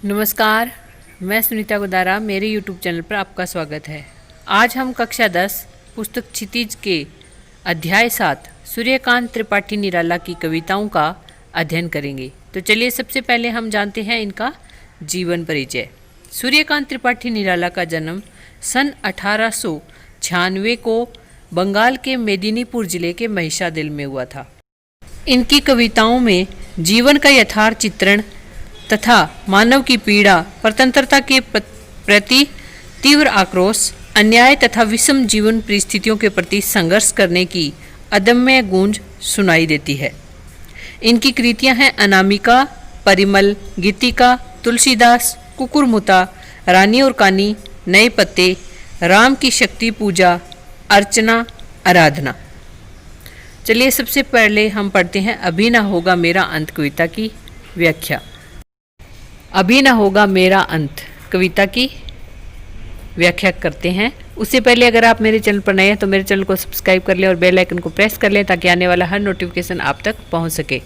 नमस्कार, मैं सुनीता गोदारा। मेरे YouTube चैनल पर आपका स्वागत है। आज हम कक्षा 10 पुस्तक क्षितिज के अध्याय 7 सूर्यकांत त्रिपाठी निराला की कविताओं का अध्ययन करेंगे। तो चलिए सबसे पहले हम जानते हैं इनका जीवन परिचय। सूर्यकांत त्रिपाठी निराला का जन्म सन 1896 को बंगाल के मेदिनीपुर जिले के महिषादिल में हुआ था। इनकी कविताओं में जीवन का यथार्थ चित्रण तथा मानव की पीड़ा, स्वतंत्रता के प्रति तीव्र आक्रोश, अन्याय तथा विषम जीवन परिस्थितियों के प्रति संघर्ष करने की अदम्य गूंज सुनाई देती है। इनकी कृतियां हैं अनामिका, परिमल, गीतिका, तुलसीदास, कुकुरमुता, रानी और कानी, नए पत्ते, राम की शक्ति पूजा, अर्चना, आराधना। चलिए सबसे पहले हम पढ़ते हैं अभी ना होगा मेरा अंत कविता की व्याख्या। अभी ना होगा मेरा अंत कविता की व्याख्या करते हैं। उससे पहले अगर आप मेरे चैनल पर नए हैं तो मेरे चैनल को सब्सक्राइब कर लें और बेल आइकन को प्रेस कर लें ताकि आने वाला हर नोटिफिकेशन आप तक पहुंच सके।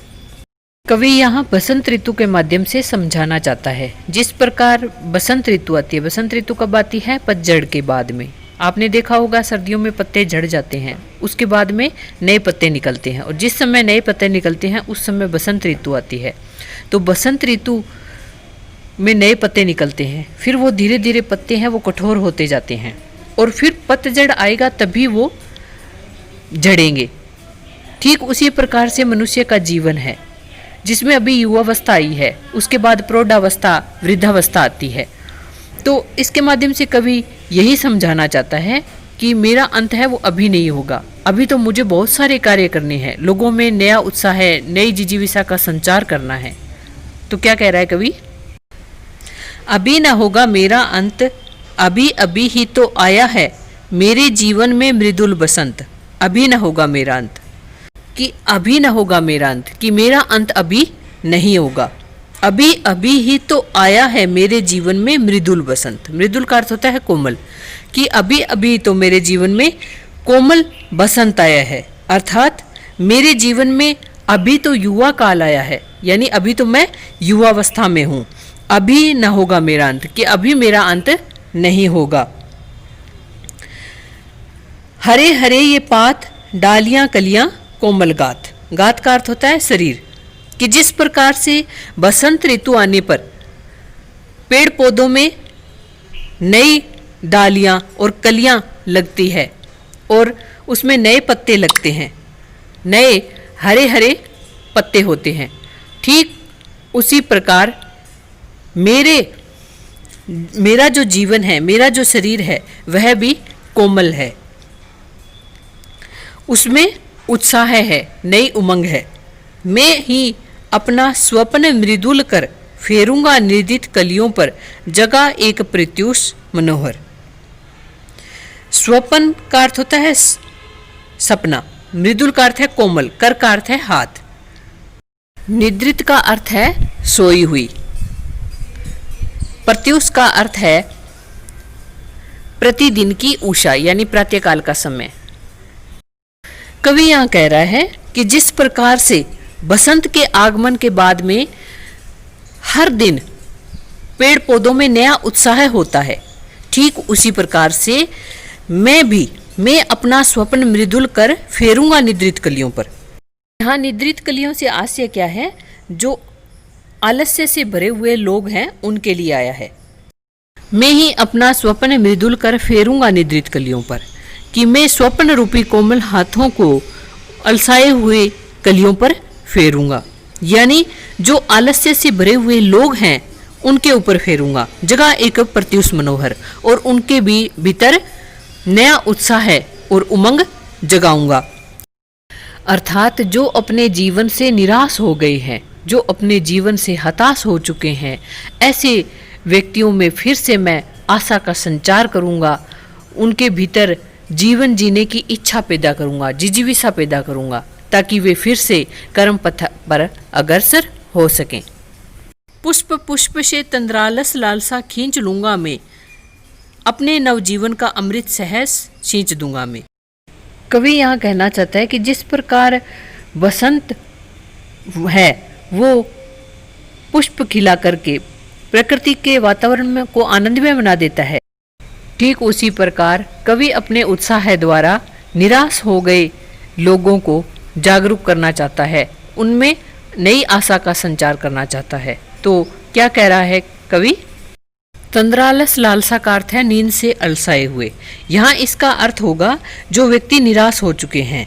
कवि यहाँ बसंत ऋतु के माध्यम से समझाना चाहता है। जिस प्रकार बसंत ऋतु आती है, बसंत ऋतु कब आती है? पतझड़ के बाद में। आपने देखा होगा सर्दियों में पत्ते झड़ जाते हैं, उसके बाद में नए पत्ते निकलते हैं, और जिस समय नए पत्ते निकलते हैं उस समय बसंत ऋतु आती है। तो बसंत ऋतु में नए पत्ते निकलते हैं, फिर वो धीरे धीरे पत्ते हैं वो कठोर होते जाते हैं, और फिर पतझड़ आएगा तभी वो झड़ेंगे। ठीक उसी प्रकार से मनुष्य का जीवन है, जिसमें अभी युवावस्था आई है, उसके बाद प्रौढ़ावस्था, वृद्धावस्था आती है। तो इसके माध्यम से कवि यही समझाना चाहता है कि मेरा अंत है वो अभी नहीं होगा। अभी तो मुझे बहुत सारे कार्य करने हैं, लोगों में नया उत्साह है, नई जिजीविषा का संचार करना है। तो क्या कह रहा है कवि? अभी ना होगा मेरा अंत, अभी अभी ही तो आया है मेरे जीवन में मृदुल बसंत। अभी ना होगा मेरा अंत, कि अभी ना होगा मेरा अंत, कि मेरा अंत अभी नहीं होगा। अभी अभी ही तो आया है मेरे जीवन में मृदुल बसंत। मृदुल का अर्थ होता है कोमल, कि अभी अभी तो मेरे जीवन में कोमल बसंत आया है, अर्थात मेरे जीवन में अभी तो युवा काल आया है, यानी अभी तो मैं युवावस्था में हूँ। अभी न होगा मेरा अंत, कि अभी मेरा अंत नहीं होगा। हरे हरे ये पात, डालियां कलियां कोमल गात। गात का अर्थ होता है शरीर, कि जिस प्रकार से बसंत ऋतु आने पर पेड़ पौधों में नई डालियां और कलियां लगती है और उसमें नए पत्ते लगते हैं, नए हरे हरे पत्ते होते हैं, ठीक उसी प्रकार मेरा जो जीवन है, मेरा जो शरीर है वह भी कोमल है, उसमें उत्साह है, नई उमंग है। मैं ही अपना स्वप्न मृदुल कर फेरूंगा निर्दित कलियों पर, जगा एक प्रत्युष मनोहर। स्वप्न का अर्थ होता है सपना, मृदुल का अर्थ है कोमल, कर का अर्थ है हाथ, निद्रित का अर्थ है सोई हुई, प्रत्युष का अर्थ है प्रतिदिन की उषा यानी प्रातःकाल का समय। कवि यहाँ कह रहा है कि जिस प्रकार से बसंत के आगमन के बाद में हर दिन पेड़ पौधों में नया उत्साह होता है, ठीक उसी प्रकार से मैं अपना स्वप्न मृदुल कर फेरूंगा निद्रित कलियों पर। यहाँ निद्रित कलियों से आशय क्या है? जो आलस्य से भरे हुए लोग हैं उनके लिए आया है। मैं ही अपना स्वप्न मृदुल कर फेरूंगा निद्रित कलियों पर, कि मैं स्वप्न रूपी कोमल हाथों को अलसाए हुए कलियों पर फेरूंगा, यानी जो आलस्य से भरे हुए लोग हैं उनके ऊपर फेरूंगा, जगह एक प्रत्युष मनोहर, और उनके भी भीतर नया उत्साह है और उमंग जगाऊंगा। अर्थात जो अपने जीवन से निराश हो गए हैं, जो अपने जीवन से हताश हो चुके हैं, ऐसे व्यक्तियों में फिर से मैं आशा का संचार करूंगा, उनके भीतर जीवन जीने की इच्छा पैदा करूंगा, जिजीविषा पैदा करूंगा, ताकि वे फिर से कर्म पथ पर अग्रसर हो सकें। पुष्प पुष्प से तंद्रालस लालसा खींच लूंगा मैं, अपने नवजीवन का अमृत सहज सींच दूंगा मैं। कवि यहाँ कहना चाहता है कि जिस प्रकार बसंत है वो पुष्प खिला करके प्रकृति के वातावरण में को आनंदमय बना देता है। ठीक उसी प्रकार कवि अपने उत्साह द्वारा निराश हो गए लोगों को जागरूक करना चाहता है, उनमें नई आशा का संचार करना चाहता है। तो क्या कह रहा है कवि? तंद्रालस लालसा का अर्थ है नींद से अलसाए हुए। यहाँ इसका अर्थ होगा जो व्यक्ति निराश हो चुके हैं।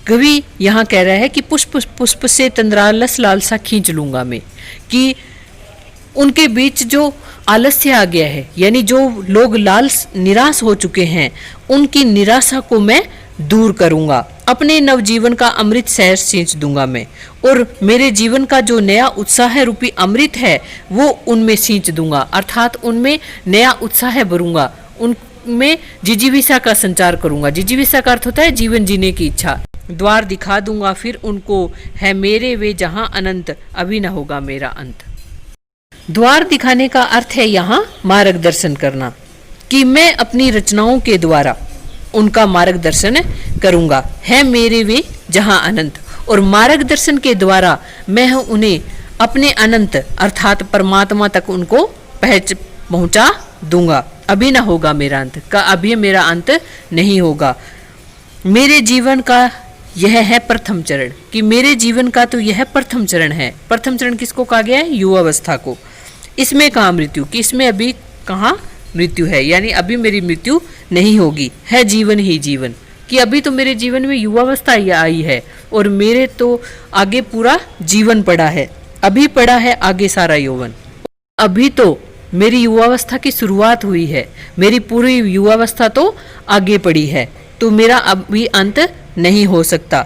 कवि यहाँ कह रहा है कि पुष्प पुष्प से तंद्रालस लालसा खींच लूंगा मैं, कि उनके बीच जो आलस्य आ गया है, यानी जो लोग निराश हो चुके हैं, उनकी निराशा को मैं दूर करूंगा। अपने नवजीवन का अमृत शहर सींच दूंगा मैं, और मेरे जीवन का जो नया उत्साह रूपी अमृत है वो उनमें सींच दूंगा, अर्थात उनमें नया उत्साह भरूंगा, उनमें जिजीविषा का संचार करूंगा। जिजीविषा का अर्थ होता है जीवन जीने की इच्छा। द्वार दिखा दूंगा फिर उनको, है मेरे वे जहां अनंत, अभी न होगा मेरा अंत। द्वार दिखाने का अर्थ है यहाँ मार्गदर्शन करना, कि मैं अपनी रचनाओं के द्वारा उनका मार्गदर्शन करूंगा। है मेरे वे जहां अनंत, और मार्गदर्शन के द्वारा मैं उन्हें अपने अनंत अर्थात परमात्मा तक उनको पहुंचा दूंगा। अभी ना होगा मेरा अंत, का अभी मेरा अंत नहीं होगा। मेरे जीवन का यह है प्रथम चरण, कि मेरे जीवन का तो यह प्रथम चरण है। प्रथम चरण किसको कहा गया है? युवावस्था को। इसमें कहाँ मृत्यु, कि इसमें अभी कहाँ मृत्यु है, यानी अभी मेरी मृत्यु नहीं होगी। है जीवन ही जीवन, कि अभी तो मेरे जीवन में युवावस्था आई है और मेरे तो आगे पूरा जीवन पड़ा है, अभी पड़ा है आगे सारा यौवन। अभी तो मेरी युवावस्था की शुरुआत हुई है, मेरी पूरी युवावस्था तो आगे पड़ी है, तो मेरा अभी अंत नहीं हो सकता।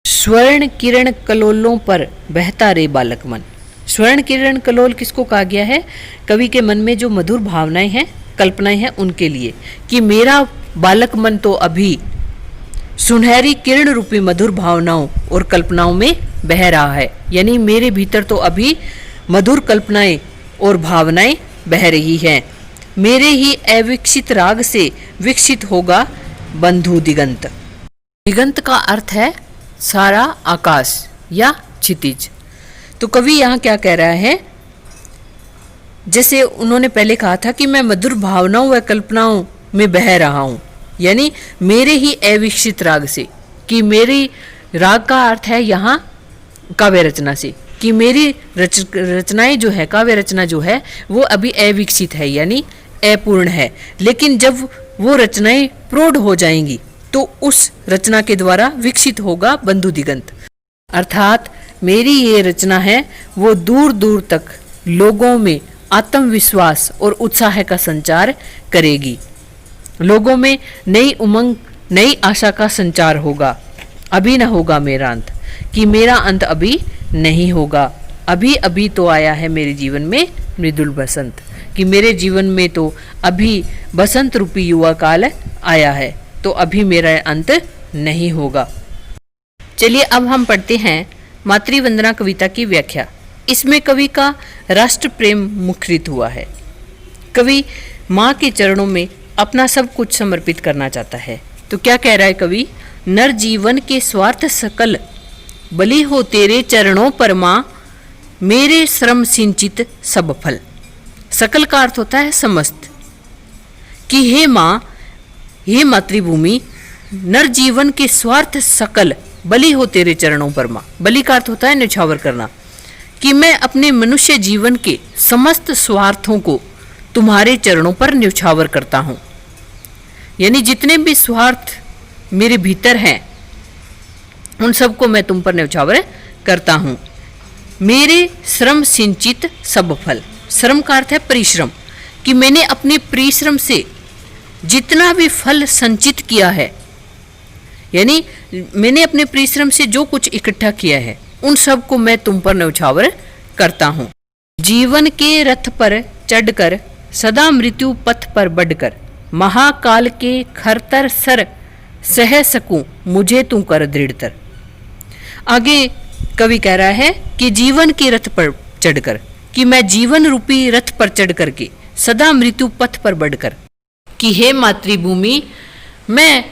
स्वर्ण किरण कलोलों पर बहता रे बालक मन। स्वर्ण किरण कलोल किसको कहा गया है? कवि के मन में जो मधुर भावनाएं हैं, कल्पनाएं हैं, उनके लिए, कि मेरा बालक मन तो अभी सुनहरी किरण रूपी मधुर भावनाओं और कल्पनाओं में बह रहा है, यानी मेरे भीतर तो अभी मधुर कल्पनाएं और भावनाएं बह रही हैं। मेरे ही अविकसित राग से विकसित होगा बंधु दिगंत। दिगंत का अर्थ है सारा आकाश या क्षितिज। तो कवि यहाँ क्या कह रहा है? जैसे उन्होंने पहले कहा था कि मैं मधुर भावनाओं व कल्पनाओं में बह रहा हूँ, यानी मेरे ही अविकसित राग से, कि मेरी राग का अर्थ है यहाँ काव्य रचना से, कि मेरी रचनाएं जो है, काव्य रचना जो है वो अभी अविकसित है, यानी अपूर्ण है। लेकिन जब वो रचनाएं प्रौढ़ हो जाएंगी तो उस रचना के द्वारा विकसित होगा बंधु दिगंत, अर्थात मेरी ये रचना है वो दूर दूर तक लोगों में आत्मविश्वास और उत्साह का संचार करेगी। लोगों में नई उमंग, नई आशा का संचार होगा। अभी न होगा मेरा अंत, कि मेरा अंत अभी नहीं होगा। अभी अभी तो आया है मेरे जीवन में मृदुल बसंत, कि मेरे जीवन में तो अभी बसंत रूपी युवा काल आया है, तो अभी मेरा अंत नहीं होगा। चलिए अब हम पढ़ते हैं मातृवंदना कविता की व्याख्या। इसमें कवि का राष्ट्र प्रेम मुखरित हुआ है। कवि माँ के चरणों में अपना सब कुछ समर्पित करना चाहता है। तो क्या कह रहा है कवि? नर जीवन के स्वार्थ सकल बलि हो तेरे चरणों पर माँ, मेरे श्रम सिंचित सब फल। सकल का अर्थ होता है समस्त, कि हे माँ, हे मातृभूमि, नर जीवन के स्वार्थ सकल बलि हो तेरे चरणों पर माँ। बलि का अर्थ होता है न्यौछावर करना, कि मैं अपने मनुष्य जीवन के समस्त स्वार्थों को तुम्हारे चरणों पर न्यौछावर करता हूँ, यानी जितने भी स्वार्थ मेरे भीतर हैं उन सबको मैं तुम पर न्यौछावर करता हूँ। मेरे श्रम सिंचित सब फल। श्रम का अर्थ है परिश्रम, कि मैंने अपने परिश्रम से जितना भी फल संचित किया है, यानी मैंने अपने परिश्रम से जो कुछ इकट्ठा किया है उन सब को मैं तुम पर न्यौछावर करता हूँ। जीवन के रथ पर चढ़कर सदा मृत्यु पथ पर बढ़कर, महाकाल के खरतर सर सह सकूं मुझे तू कर दृढ़तर। आगे कवि कह रहा है कि जीवन के रथ पर चढ़कर, कि मैं जीवन रूपी रथ पर चढ़ करके सदा मृत्यु पथ पर बढ़कर, कि हे मातृभूमि, मैं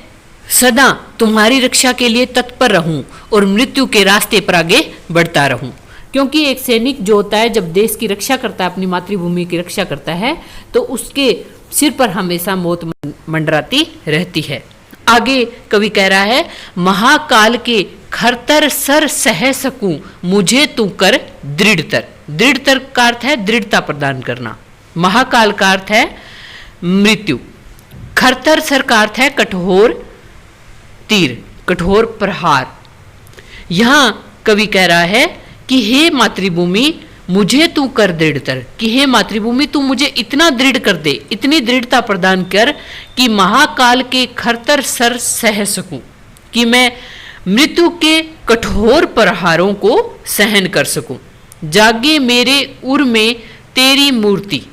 सदा तुम्हारी रक्षा के लिए तत्पर रहूं और मृत्यु के रास्ते पर आगे बढ़ता रहूं। क्योंकि एक सैनिक जो होता है जब देश की रक्षा करता है, अपनी मातृभूमि की रक्षा करता है, तो उसके सिर पर हमेशा मौत मंडराती रहती है। आगे कवि कह रहा है, महाकाल के खरतर सर सह सकूं मुझे तू कर दृढ़तर। दृढ़तर का अर्थ है दृढ़ता प्रदान करना। महाकाल का अर्थ है मृत्यु। खरतर सर का अर्थ है कठोर तीर, कठोर प्रहार। यहां कवि कह रहा है कि हे मातृभूमि मुझे तू कर दृढ़तर, कि हे मातृभूमि तू मुझे इतना दृढ़ कर दे, इतनी दृढ़ता प्रदान कर कि महाकाल के खरतर सर सह सकूं, कि मैं मृत्यु के कठोर प्रहारों को सहन कर सकूं। जागे मेरे उर में तेरी मूर्ति,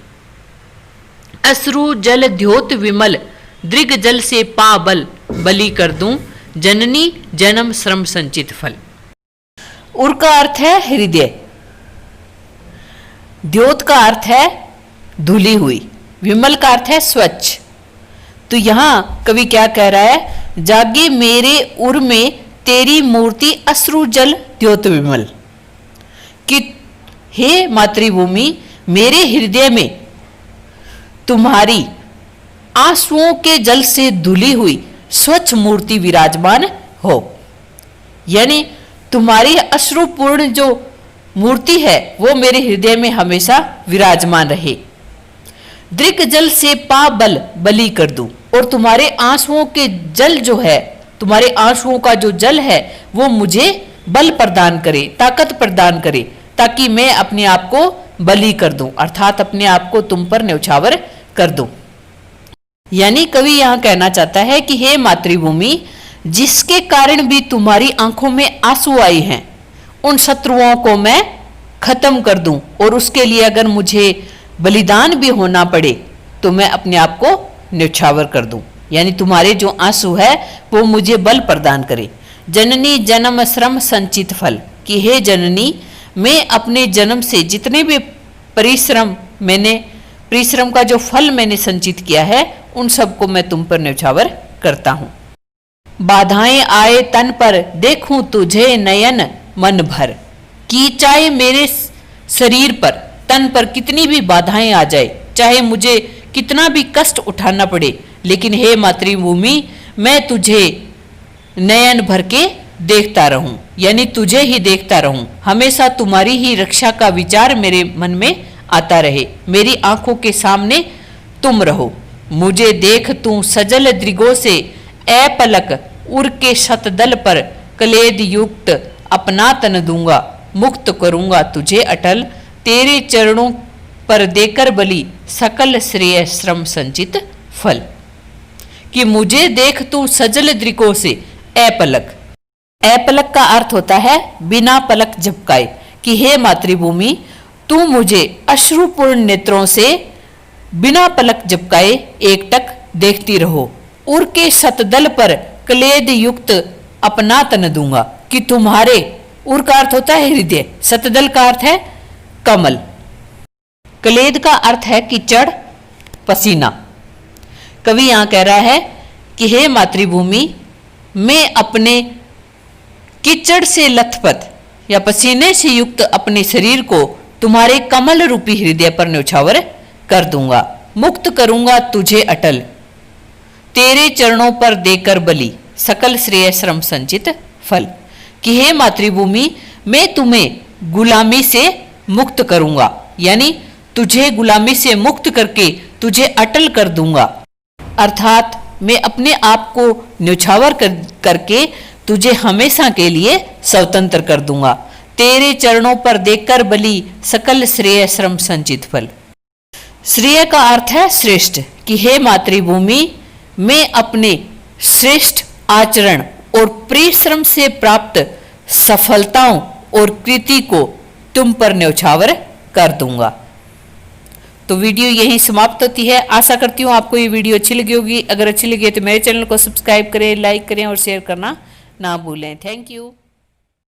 अश्रु जल द्योत विमल, दृग जल से पाबल बलि कर दूं, जननी जन्म श्रम संचित फल। उर का अर्थ है हृदय, द्योत का अर्थ है धुली हुई, विमल का अर्थ है स्वच्छ। तो यहां कवि क्या कह रहा है, जागे मेरे उर में तेरी मूर्ति अश्रु जल द्योत विमल, कि हे मातृभूमि मेरे हृदय में तुम्हारी आंसुओं के जल से धुली हुई स्वच्छ मूर्ति विराजमान हो, यानी तुम्हारी अश्रुपूर्ण जो मूर्ति है वो मेरे हृदय में हमेशा विराजमान रहे। दृक जल से पा बल बलि कर दूं, और तुम्हारे आंसुओं के जल जो है, तुम्हारे आंसुओं का जो जल है वो मुझे बल प्रदान करे, ताकत प्रदान करे, ताकि मैं अपने आप को बलि कर दूं, अर्थात अपने आप को तुम पर न्यौछावर कर दूं। यानी कवि यहां कहना चाहता है कि हे मातृभूमि, जिसके कारण भी तुम्हारी आंखों में आंसू आए हैं, उन शत्रुओं को मैं खत्म कर दूं, और उसके लिए अगर मुझे बलिदान भी होना पड़े तो मैं अपने आप को न्यौछावर कर दूं, यानी तुम्हारे जो आंसू है वो मुझे बल प्रदान करे। जननी जन्म श्रम संचित फल, कि हे जननी मैं अपने जन्म से जितने भी परिश्रम का जो फल मैंने संचित किया है उन सबको मैं तुम पर न्यौछावर करता हूं। बाधाएं आए तन पर देखूं तुझे नयन मन भर, कि चाहे मेरे शरीर पर, तन पर कितनी भी बाधाएं आ जाए, चाहे मुझे कितना भी कष्ट उठाना पड़े, लेकिन हे मातृभूमि मैं तुझे नयन भर के देखता रहूं, यानी तुझे ही देखता रहूं, हमेशा तुम्हारी ही रक्षा का विचार मेरे मन में आता रहे, मेरी आंखों के सामने तुम रहो। मुझे देख तू सजल दृगों से अपलक उर के शतदल पर कलेद युक्त अपना तन दूंगा, मुक्त करूंगा तुझे अटल, तेरे चरणों पर देकर बलि सकल श्रेय श्रम संचित फल। कि मुझे देख तू सजल दृगों से अपलक, अपलक का अर्थ होता है बिना पलक झपकाए, कि हे मातृभूमि तू मुझे अश्रुपूर्ण नेत्रों से बिना पलक झपकाए एकटक देखती रहो। उर के शतदल पर कलेद युक्त अपना तन दूंगा, कि तुम्हारे, उर का अर्थ होता है हृदय, शतदल का अर्थ है कमल, कलेद का अर्थ है कीचड़ पसीना। कवि यहां कह रहा है कि हे मातृभूमि मैं अपने कीचड़ से लथपथ या पसीने से युक्त अपने शरीर को तुम्हारे कमल रूपी हृदय पर न्यौछावर कर दूंगा, मुक्त करूंगा तुझे अटल, तेरे चरणों पर देकर बलि सकल श्रेय श्रम संचित फल। कि हे मातृभूमि मैं तुम्हें गुलामी से मुक्त करूंगा, यानी तुझे गुलामी से मुक्त करके तुझे अटल कर दूंगा, अर्थात मैं अपने आप को न्यौछावर करके तुझे हमेशा के लिए स्वतंत्र कर दूंगा। तेरे चरणों पर देकर बलि सकल श्रेय श्रम संचित फल। श्रेय का अर्थ है श्रेष्ठ, कि हे मातृभूमि मैं अपने श्रेष्ठ आचरण और परिश्रम से प्राप्त सफलताओं और कृति को तुम पर न्यौछावर कर दूंगा। तो वीडियो यहीं समाप्त होती है। आशा करती हूँ आपको ये वीडियो अच्छी लगी होगी। अगर अच्छी लगी तो मेरे चैनल को सब्सक्राइब करें, लाइक करें और शेयर करना ना भूलें। Thank you.